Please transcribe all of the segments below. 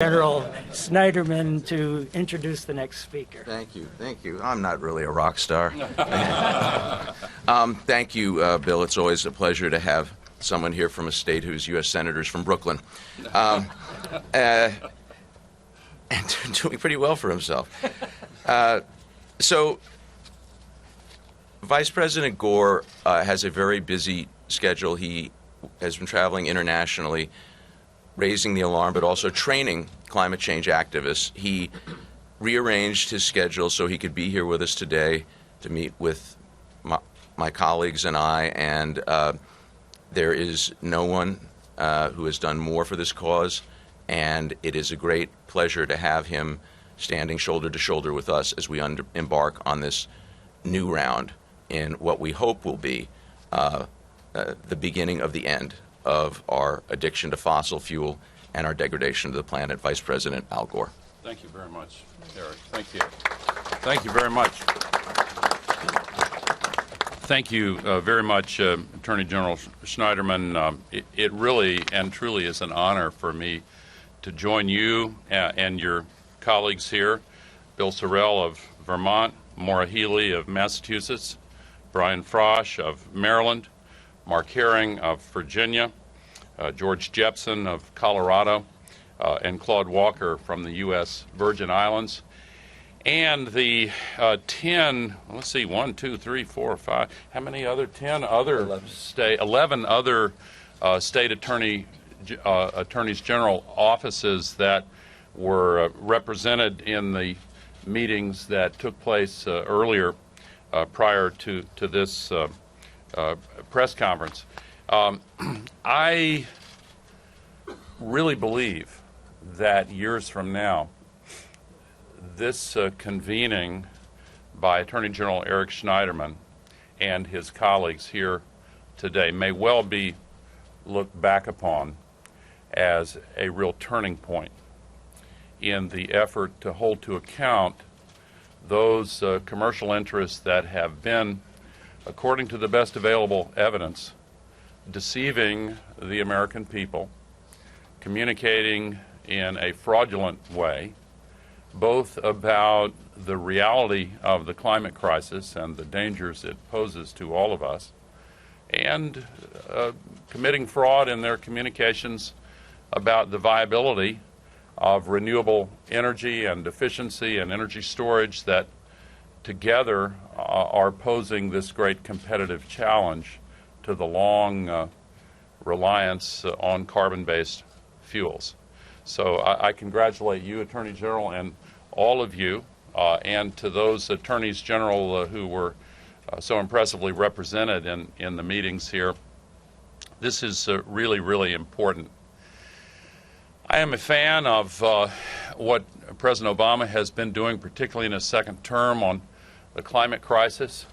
General Snyderman to introduce the next speaker. Thank you. Thank you. I'm not really a rock star. Thank you, Bill. It's always a pleasure to have someone here from a state whose U.S. Senator's from Brooklyn. And doing pretty well for himself. So, Vice President Gore has a very busy schedule. He has been traveling internationally, raising the alarm, but also training climate change activists. He rearranged his schedule so he could be here with us today to meet with my colleagues and I, and there is no one who has done more for this cause, and it is a great pleasure to have him standing shoulder to shoulder with us as we embark on this new round in what we hope will be the beginning of the end of our addiction to fossil fuel and our degradation of the planet. Vice President Al Gore. Thank you very much, Eric. Thank you. Thank you very much. Thank you very much, Attorney General Snyderman. It really and truly is an honor for me to join you and your colleagues here, Bill Sorrell of Vermont, Maura Healey of Massachusetts, Brian Frosch of Maryland, Mark Herring of Virginia, George Jepson of Colorado, and Claude Walker from the U.S. Virgin Islands, and the 10, let's see, 1, 2, 3, 4, 5, how many other, 10 other 11 other state attorneys general offices that were represented in the meetings that took place earlier prior to this press conference. I really believe that years from now, this convening by Attorney General Eric Schneiderman and his colleagues here today may well be looked back upon as a real turning point in the effort to hold to account those commercial interests that have been, according to the best available evidence, deceiving the American people, communicating in a fraudulent way, both about the reality of the climate crisis and the dangers it poses to all of us, and committing fraud in their communications about the viability of renewable energy and efficiency and energy storage that together are posing this great competitive challenge to the long reliance on carbon-based fuels. So I congratulate you, Attorney General, and all of you, and to those Attorneys General who were so impressively represented in the meetings here. This is really, really important. I am a fan of what President Obama has been doing, particularly in his second term on the climate crisis.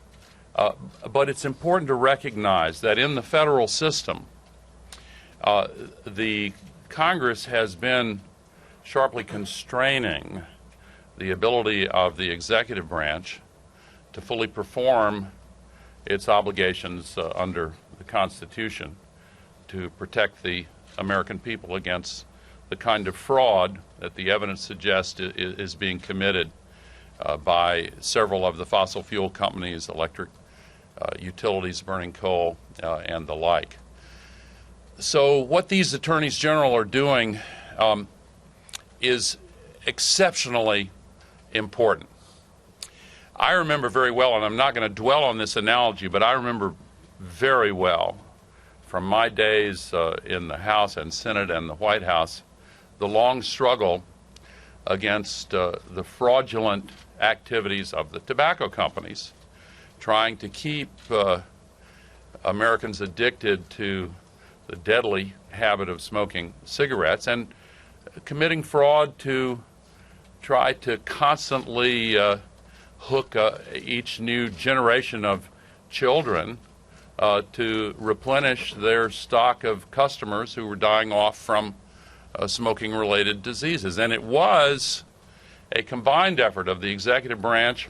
But it's important to recognize that in the federal system, the Congress has been sharply constraining the ability of the executive branch to fully perform its obligations under the Constitution to protect the American people against the kind of fraud that the evidence suggests is being committed by several of the fossil fuel companies, electric utilities burning coal, and the like. So what these attorneys general are doing is exceptionally important. I remember very well, and I'm not going to dwell on this analogy, but I remember very well from my days in the House and Senate and the White House, the long struggle against the fraudulent activities of the tobacco companies, trying to keep Americans addicted to the deadly habit of smoking cigarettes and committing fraud to try to constantly hook each new generation of children to replenish their stock of customers who were dying off from smoking-related diseases. And it was a combined effort of the executive branch